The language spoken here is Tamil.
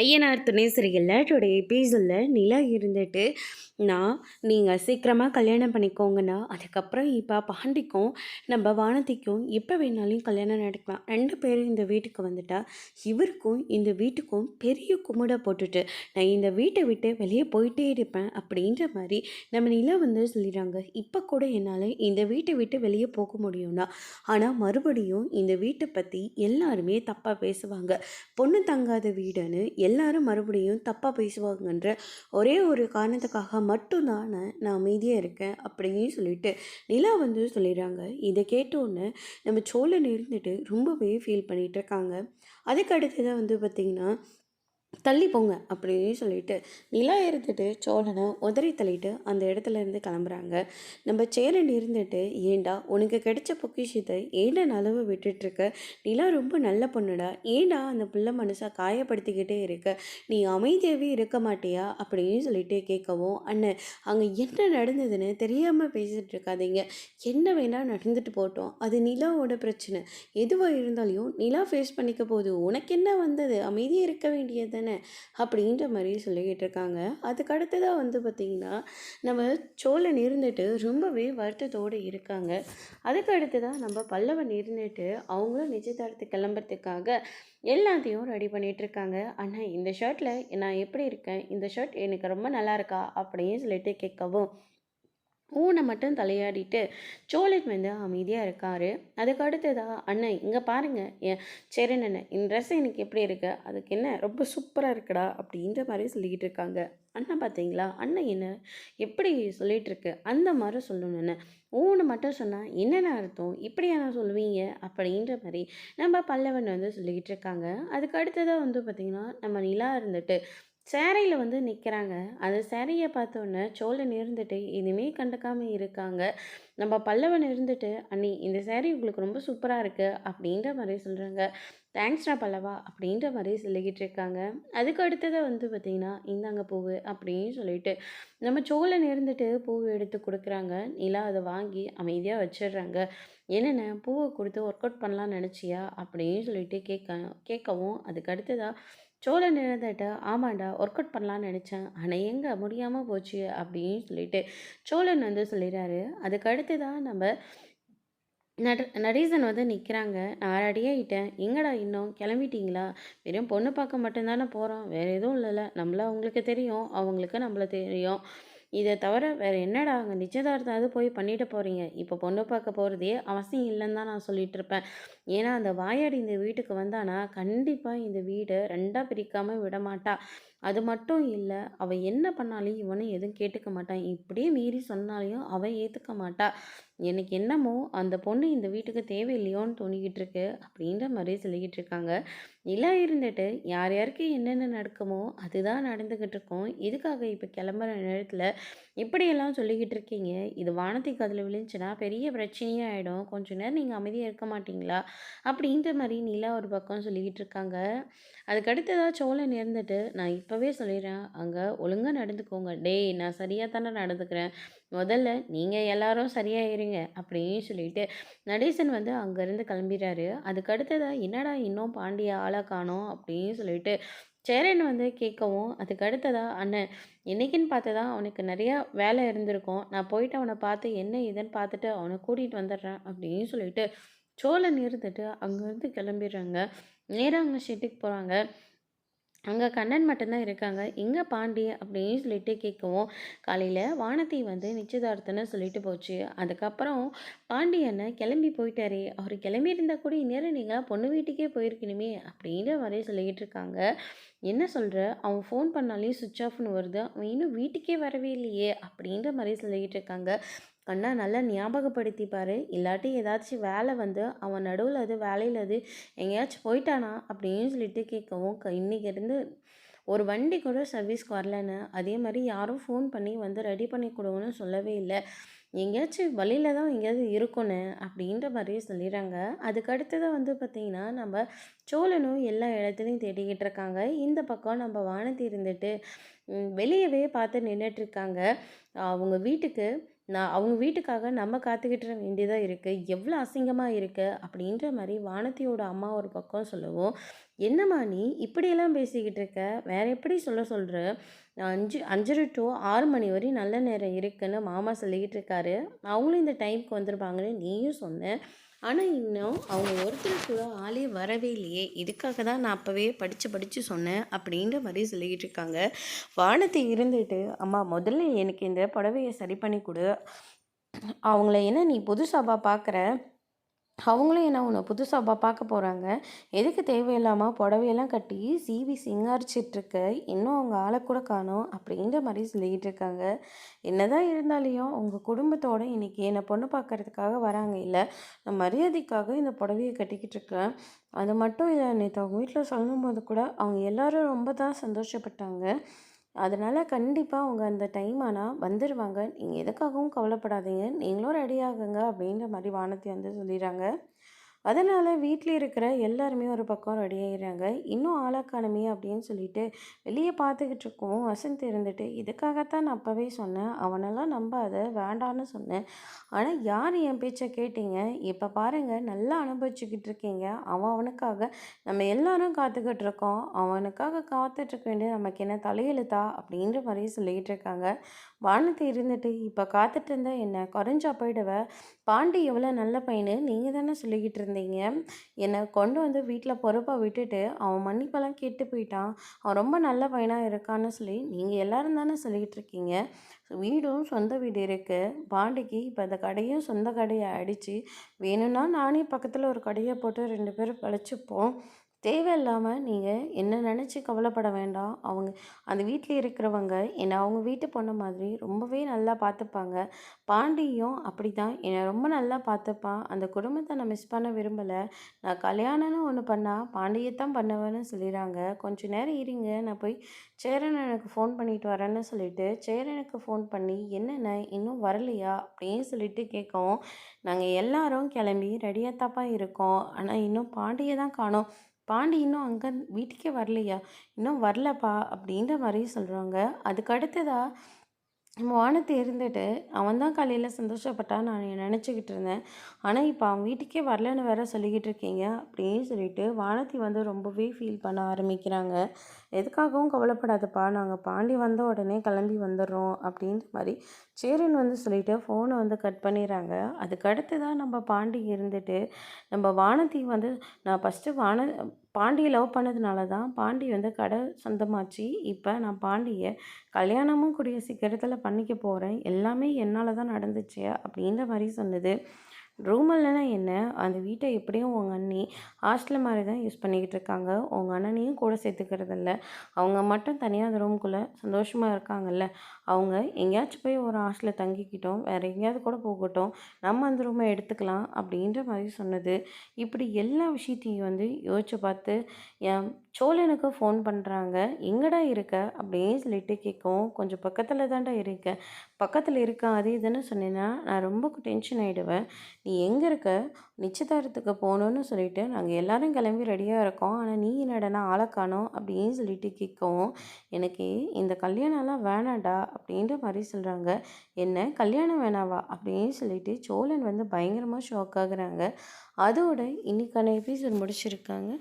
ஐயனார் துணை சரியில்ல டுடே எபிசோடில் நிலா இருந்துட்டு நீங்கள் சீக்கிரமாக கல்யாணம் பண்ணிக்கோங்கண்ணா, அதுக்கப்புறம் இப்போ பாண்டிக்கும் நம்ம வானதிக்கும் எப்போ வேணாலும் கல்யாணம் நடக்கலாம், 2 பேரும் இந்த வீட்டுக்கு வந்துட்டா இவருக்கும் இந்த வீட்டுக்கும் பெரிய கும்பிட போட்டுட்டு நான் இந்த வீட்டை விட்டு வெளியே போயிட்டே இருப்பேன் அப்படின்ற மாதிரி நம்ம நிலா வந்து சொல்லிடுறாங்க. இப்போ கூட என்னால் இந்த வீட்டை விட்டு வெளியே போக முடியும்னா, ஆனால் மறுபடியும் இந்த வீட்டை பற்றி எல்லாருமே தப்பாக பேசுவாங்க, பொண்ணு தங்காத வீடுன்னு எல்லாரும் மறுபடியும் தப்பாக பேசுவாங்கன்ற ஒரே ஒரு காரணத்துக்காக மட்டும்தான் நான் அமைதியாக இருக்கேன் அப்படின்னு சொல்லிட்டு நிலா வந்து சொல்லிடுறாங்க. இதை கேட்டோன்னு நம்ம சோழன் இருந்துட்டு ரொம்பவே ஃபீல் பண்ணிகிட்டு இருக்காங்க. அதுக்கு அடுத்ததாக வந்து பார்த்திங்கன்னா தள்ளி போங்க அப்படின்னு சொல்லிட்டு நிலா இருந்துட்டு சோழனை உதறி தள்ளிட்டு அந்த இடத்துல இருந்து கிளம்புறாங்க. நம்ம சேரன் இருந்துட்டு ஏண்டா உனக்கு கிடைச்ச பொக்கிஷத்தை ஏண்டா நலவை விட்டுட்டுருக்க, நிலா ரொம்ப நல்ல பொண்ணுடா, ஏண்டா அந்த பிள்ளை மனசை காயப்படுத்திக்கிட்டே இருக்க, நீ அமைதியாகவே இருக்க மாட்டியா அப்படின்னு சொல்லிட்டு கேட்கவும், அண்ணன் அங்கே என்ன நடந்ததுன்னு தெரியாமல் பேசிகிட்டு இருக்காதீங்க, என்ன வேணால் நடந்துட்டு போட்டோம், அது நிலாவோட பிரச்சனை, எதுவாக இருந்தாலும் நிலா ஃபேஸ் பண்ணிக்க போது உனக்கு என்ன வந்தது, அமைதியாக இருக்க வேண்டியது தானே அப்படின்ற மாதிரி சொல்லிக்கிட்டு இருக்காங்க. அதுக்கு அடுத்ததாக வந்து பார்த்திங்கன்னா நம்ம சோழன் இருந்துட்டு ரொம்பவே வருத்தத்தோடு இருக்காங்க. அதுக்கு அடுத்ததாக நம்ம பல்லவன் இருந்துட்டு அவங்களும் நிச்சயதார்த்தத்துக்கு கிளம்புறதுக்காக எல்லாத்தையும் ரெடி பண்ணிகிட்டு இருக்காங்க. ஆனால் இந்த ஷர்ட்டில் நான் எப்படி இருக்கேன், இந்த ஷர்ட் எனக்கு ரொம்ப நல்லா இருக்கா அப்படின்னு சொல்லிட்டு கேட்கவும் ஊனை மட்டும் தலையாடிட்டு சோழன் வந்து அமைதியாக இருக்கார். அதுக்கு அடுத்ததாக அண்ணன் இங்கே பாருங்கள், சேரன் அண்ணன் இந்த ட்ரெஸ் எனக்கு எப்படி இருக்கு, அதுக்கு என்ன ரொம்ப சூப்பராக இருக்குடா அப்படின்ற மாதிரி சொல்லிக்கிட்டு இருக்காங்க. அண்ணன் பார்த்தீங்களா, அண்ணன் என்ன எப்படி சொல்லிகிட்டு இருக்கு அந்த மாதிரி சொல்லணும்னு ஊனை மட்டும் சொன்னால் என்னென்ன அர்த்தம், இப்படியா நான் சொல்லுவீங்க அப்படின்ற மாதிரி நம்ம பல்லவன் வந்து சொல்லிக்கிட்டு இருக்காங்க. அதுக்கு அடுத்ததாக வந்து பார்த்திங்கன்னா நம்ம நிலா இருந்துட்டு சேரையில் வந்து நிற்கிறாங்க. அந்த சேரையை பார்த்தோன்னே சோழன் இருந்துட்டு இனிமே கண்டுக்காமல் இருக்காங்க. நம்ம பல்லவன் இருந்துட்டு அண்ணி இந்த சேரீ உங்களுக்கு ரொம்ப சூப்பராக இருக்குது அப்படின்ற மாதிரி சொல்கிறாங்க. தேங்க்ஸ்டா பல்லவா அப்படின்ற மாதிரி சொல்லிக்கிட்டு இருக்காங்க. அதுக்கு அடுத்ததை வந்து பார்த்திங்கன்னா இந்தாங்க பூவு அப்படின்னு சொல்லிட்டு நம்ம சோழன் இருந்துட்டு பூவை எடுத்து கொடுக்குறாங்க. நிலா அதை வாங்கி அமைதியாக வச்சிடுறாங்க. என்னென்ன பூவை கொடுத்து ஒர்க் அவுட் பண்ணலான்னு நினச்சியா அப்படின்னு சொல்லிட்டு கேட்கவும் அதுக்கு அடுத்ததாக சோழன் இருந்துட்டு ஆமாண்டா ஒர்க் அவுட் பண்ணலான்னு நினச்சேன், ஆனால் எங்கே முடியாமல் போச்சு அப்படின்னு சொல்லிட்டு சோழன் வந்து சொல்லிடுறாரு. அதுக்கு அடுத்து தான் நம்ம நடேசன் வந்து நிற்கிறாங்க. நான் ரெடியாகிட்டேன், எங்கடா இன்னும் கிளம்பிட்டீங்களா, வெறும் பொண்ணு பார்க்க மட்டும்தானே போகிறோம், வேறு எதுவும் இல்லைல்ல, நம்மள அவங்களுக்கு தெரியும், அவங்களுக்கு நம்மள தெரியும், இதை தவிர வேறு என்னடா அங்கே நிச்சயதார்த்தாவது போய் பண்ணிட்டு போகிறீங்க, இப்போ பொண்ணு பார்க்க போகிறதே அவசியம் இல்லைன்னு தான் நான் சொல்லிட்டு இருப்பேன். ஏன்னா அந்த வாயாடி இந்த வீட்டுக்கு வந்தானா கண்டிப்பாக இந்த வீடை ரெண்டாக பிரிக்காமல் விட மாட்டா. அது மட்டும் இல்லை, அவள் என்ன பண்ணாலும் இவனும் எதுவும் கேட்டுக்க மாட்டான், இப்படியே மீறி சொன்னாலையும் அவள் ஏற்றுக்க மாட்டா. எனக்கு என்னமோ அந்த பொண்ணு இந்த வீட்டுக்கு தேவையில்லையோன்னு தோணிக்கிட்டு இருக்கு அப்படின்ற மாதிரி சொல்லிக்கிட்டு இருக்காங்க. நிலா இருந்துட்டு யார் யாருக்கு என்னென்ன நடக்குமோ அதுதான் நடந்துக்கிட்டு இருக்கோம், இதுக்காக இப்போ கிளம்புற நேரத்தில் இப்படியெல்லாம் சொல்லிக்கிட்டு இருக்கீங்க, இது வானத்துக்கு அதில் விழுந்துச்சுன்னா பெரிய பிரச்சனையே ஆகிடும், கொஞ்ச நேரம் நீங்கள் அமைதியாக இருக்க மாட்டிங்களா அப்படின்ற மாதிரி நிலா ஒரு பக்கம் சொல்லிக்கிட்டு இருக்காங்க. அதுக்கு அடுத்ததாக சோழன் இருந்துட்டு நான் இப்போவே சொல்லிடுறேன், அங்கே ஒழுங்காக நடந்துக்கோங்க, டேய் நான் சரியாக தானே நடந்துக்கிறேன், முதல்ல நீங்கள் எல்லாரும் சரியாக இருங்க அப்படின்னு சொல்லிட்டு நடேசன் வந்து அங்கேருந்து கிளம்பிடுறாரு. அதுக்கு அடுத்ததாக என்னடா இன்னும் பாண்டிய ஆளாக காணோம் அப்படின்னு சொல்லிட்டு சேரன் வந்து கேட்கவும் அதுக்கு அடுத்ததா அண்ணன் என்னைக்குன்னு பார்த்ததா அவனுக்கு நிறையா வேலை இருந்திருக்கும், நான் போயிட்டு அவனை பார்த்து என்ன ஏதுன்னு பார்த்துட்டு அவனை கூட்டிகிட்டு வந்துடுறேன் அப்படின்னு சொல்லிட்டு சோழன் இருந்துட்டு அங்கேருந்து கிளம்பிடுறாங்க. நேராக அங்கே ஷெட்டுக்கு போகிறாங்க. அங்கே கண்ணன் மட்டும்தான் இருக்காங்க. எங்கே பாண்டி அப்படின்னு சொல்லிட்டு கேட்கவும் காலையில் வானதி வந்து நிச்சயதார்த்தம்னு சொல்லிட்டு போச்சு, அதுக்கப்புறம் பாண்டியனை கிளம்பி போயிட்டாரே, அவர் கிளம்பி இருந்தால் கூட இந்நேரம் நீங்கள் பொண்ணு வீட்டுக்கே போயிருக்கணுமே அப்படின்ற மாதிரி சொல்லிக்கிட்டு இருக்காங்க. என்ன சொல்கிற, அவன் ஃபோன் பண்ணாலே சுவிட்ச் ஆஃப்னு வருது, அவன் இன்னும் வீட்டுக்கே வரவே இல்லையே அப்படின்ற மாதிரி சொல்லிக்கிட்டு இருக்காங்க. கண்ணா நல்லா ஞாபகப்படுத்திப்பார், இல்லாட்டி ஏதாச்சும் வேலை வந்து அவன் நடுவில் அது வேலையில் அது எங்கேயாச்சும் போயிட்டானா அப்படின்னு சொல்லிட்டு கேட்கவும் இன்னைக்கு இருந்து ஒரு வண்டி கூட சர்வீஸ்க்கு வரலன்னு, அதே மாதிரி யாரும் ஃபோன் பண்ணி வந்து ரெடி பண்ணி கொடுங்கன்னு சொல்லவே இல்லை, எங்கேயாச்சும் வழியில் தான் எங்கேயாவது இருக்குன்னு அப்படின்ற மாதிரியே சொல்லிடுறாங்க. அதுக்கு அடுத்ததாக வந்து பார்த்திங்கன்னா நம்ம சோழனும் எல்லா இடத்துலையும் தேடிக்கிட்டு இருக்காங்க. இந்த பக்கம் நம்ம வானதி இருந்துட்டு வெளியவே பார்த்து நின்றுட்டுருக்காங்க. அவங்க வீட்டுக்கு அவங்க வீட்டுக்காக நம்ம காத்துக்கிட வேண்டியதா இருக்கு. எவ்வளோ அசிங்கமா இருக்கு அப்படின்ற மாரி வானதியோட அம்மா ஒரு பக்கம் சொல்லவும், "என்னம்மா நீ இப்படியெல்லாம் பேசிக்கிட்டு இருக்க? வேற எப்படி சொல்ற? 5:30 டூ 6 மணி வரையும் நல்ல நேரம் இருக்குன்னு மாமா சொல்லிக்கிட்டு இருக்காரு. அவங்களும் இந்த டைம்க்கு வந்துருப்பாங்கன்னு நீயும் சொன்ன. ஆனா இன்னும் அவங்க ஒருத்தர் கூட ஆளே வரவே இல்லையே! இதுக்காக தான் நான் அப்பவே படிச்சு படிச்சு சொன்னேன்." அப்படின்ற மாரி சொல்லிக்கிட்டு இருக்காங்க. வானதி இருந்துட்டு, "அம்மா முதல்ல எனக்கு இந்த புடவைய சரி பண்ணி குடு. அவங்கள என்ன நீ புதுசாவா பார்க்குற? அவங்களும் என்ன உன்ன புதுசாவா பார்க்க போறாங்க? எதுக்கு தேவையில்லாம புடவையெல்லாம் கட்டி சீவி சிங்காரிச்சிட்ருக்க? இன்னும் அவங்க ஆள கூட காணோம்." அப்படின்ற மாரி சொல்லிக்கிட்டு இருக்காங்க. என்னதான் இருந்தாலும் உங்க குடும்பத்தோட இன்னைக்கு என்ன பொண்ணு பார்க்கறதுக்காக வராங்க இல்ல, நான் மரியாதைக்காக இந்த புடவைய கட்டிக்கிட்டு இருக்கேன். அது மட்டும் இல்ல, நேத்து அவங்க வீட்ல சொல்லும்போது கூட அவங்க எல்லாரும் ரொம்ப தான் சந்தோஷப்பட்டாங்க. அதனால கண்டிப்பா அவங்க அந்த டைம் ஆனா வந்துருவாங்க. நீங்க எதுக்காகவும் கவலைப்படாதீங்க. நீங்களும் ரெடி ஆகுங்க அப்படின்ற மாரி வானதி வந்து சொல்லிர்றாங்க. அதனால வீட்ல இருக்கிற எல்லாருமே ஒரு பக்கம் ரெடி ஆயிடுறாங்க. இன்னும் ஆள காணோமே அப்படின்னு சொல்லிட்டு வெளிய பார்த்துக்கிட்டு இருக்கவும், வசந்த் இருந்துட்டு, "இதுக்காகத்தான் நான் அப்பவே சொன்னேன். அவனெல்லாம் நம்பாத, வேண்டான்னு சொன்னேன். ஆனா யார் என் பேச்ச கேட்டீங்க? இப்ப பாருங்க நல்லா அனுபவிச்சுக்கிட்டு இருக்கீங்க. அவன் அவனுக்காக நம்ம எல்லாரும் காத்துக்கிட்டு இருக்கோம். அவனுக்காக காத்துட்டு இருக்க வேண்டியது நமக்கு என்ன தலையெழுத்தா?" அப்படின்ற மாரி சொல்லிக்கிட்டு இருக்காங்க. வானதி இருந்துட்டு, "இப்ப காத்துட்டு இருந்தா என்ன? கொறைஞ்சா போயிடுவ? பாண்டி எவ்வளோ நல்ல பையன்னு நீங்க தானே சொல்லிக்கிட்டு இருந்தீங்க. என்னை கொண்டு வந்து வீட்டில் பொறுப்பா விட்டுட்டு அவன் மன்னிப்பெல்லாம் கேட்டு போயிட்டான். அவன் ரொம்ப நல்ல பையனா இருக்கான்னு சொல்லி நீங்கள் எல்லாரும் தானே சொல்லிக்கிட்டு இருக்கீங்க. வீடும் சொந்த வீடு இருக்கு. பாண்டிக்கு இப்போ அந்த கடையும் சொந்த கடையை அடித்து வேணும்னா நானே பக்கத்தில் ஒரு கடையை போட்டு 2 பேரும் பிழைச்சிப்போம். தேவையில்லாம நீங்க என்ன நினச்சி கவலைப்பட வேண்டாம். அவங்க அந்த வீட்ல இருக்கிறவங்க என்ன அவங்க வீட்டு பொண்ணு மாதிரி ரொம்பவே நல்லா பார்த்துப்பாங்க. பாண்டியும் அப்படிதான் என்ன ரொம்ப நல்லா பார்த்துப்பான். அந்த குடும்பத்த நான் மிஸ் பண்ண விரும்பல. நான் கல்யாணம்னு ஒண்ணு பண்ணா பாண்டியத்தான் பண்ணுவேன்னு சொல்லிர்றாங்க. "கொஞ்ச நேரம் இருங்க. நான் போய் சேரன் அண்ணனுக்கு ஃபோன் பண்ணிட்டு வரேன்னு" சொல்லிட்டு சேரனுக்கு ஃபோன் பண்ணி, "என்னண்ணே இன்னும் வரலையா?" அப்படின்னு சொல்லிட்டு கேட்கவும், "நாங்க எல்லாரும் கிளம்பி ரெடியா தான்ப்பா இருக்கோம். ஆனா இன்னும் பாண்டிய தான் காணோம்." "பாண்டி இன்னும் அங்க வீட்டுக்கே வரலையா?" "இன்னும் வரலப்பா" அப்படின்ற மாரி சொல்றாங்க. அதுக்கு அடுத்ததா வானத்தை இருந்துட்டு, அவன் தான் காலையில சந்தோஷப்பட்டான்னு நான் நினச்சிக்கிட்டு இருந்தேன். ஆனா, இப்ப அவன் வீட்டுக்கே வரலன்னு வேற சொல்லிக்கிட்டு இருக்கீங்க. அப்படின்னு சொல்லிட்டு வானதி வந்து ரொம்பவே ஃபீல் பண்ண ஆரம்பிக்கிறாங்க. "எதுக்காகவும் கவலைப்படாதப்பா. நாங்க பாண்டி வந்த உடனே கிளம்பி வந்துடுறோம்." அப்படின்ற மாரி சேரன் வந்து சொல்லிட்டு ஃபோனை வந்து கட் பண்ணிடுறாங்க. அதுக்கு அடுத்ததா நம்ம பாண்டி இருந்துட்டு, நம்ம வானதி வந்து நான் ஃபஸ்ட்டு பாண்டிய லவ் பண்ணதுனால தான் பாண்டி வந்து கடை சொந்தமாச்சு. இப்ப நான் பாண்டிய கல்யாணமும் கூடிய சீக்கிரத்தில பண்ணிக்க போறேன். எல்லாமே என்னால தான் நடந்துச்சு அப்படின்ற மாரி சொன்னது. ரூமெல்லாம் என்ன, அந்த வீட்ட எப்படியும் உங்க அண்ணி ஹாஸ்டல் மாரி தான் யூஸ் பண்ணிக்கிட்டு இருக்காங்க. உங்க அண்ணனையும் கூட சேர்த்துக்கிறதில்ல. அவங்க மட்டும் தனியா அந்த ரூம்குள்ள சந்தோஷமா இருக்காங்கல்ல. அவங்க எங்கேயாச்சும் போய் ஒரு ஹாஸ்டல்ல தங்கிக்கிட்டும், வேற எங்கேயாவது கூட போகட்டும். நம்ம அந்த ரூம எடுத்துக்கலாம் அப்படின்ற மாரி சொன்னது. இப்படி எல்லா விஷயத்தையும் வந்து யோசிச்சு பார்த்து என் சோழனுக்கு ஃபோன் பண்றாங்க. "எங்கடா இருக்க?" அப்படின்னு சொல்லிட்டு கேட்கவும், "கொஞ்சம் பக்கத்துல தான்டா இருக்கேன்." "பக்கத்துல இருக்கேன் அது இதுன்னு சொன்னேன்னா, நான் ரொம்ப டென்ஷன் ஆயிடுவேன். நீ எங்க இருக்க? நிச்சயதார்த்தத்துக்கு போகணும்னு சொல்லிட்டு நாங்க எல்லாரும் கிளம்பி ரெடியா இருக்கோம். ஆனா நீ என்னடான்னா ஆள காணோம்." அப்படின்னு சொல்லிட்டு கேட்கவும், "எனக்கு இந்த கல்யாணம்லாம் வேணாம்டா." அப்படின்ற மாரி சொல்றாங்க. "என்ன கல்யாணம் வேணாவா?" அப்படின்னு சொல்லிட்டு சோழன் வந்து பயங்கரமா ஷாக் ஆகுறாங்க. அதோட இன்னைக்கான எபிசோட் முடிச்சிருக்காங்க.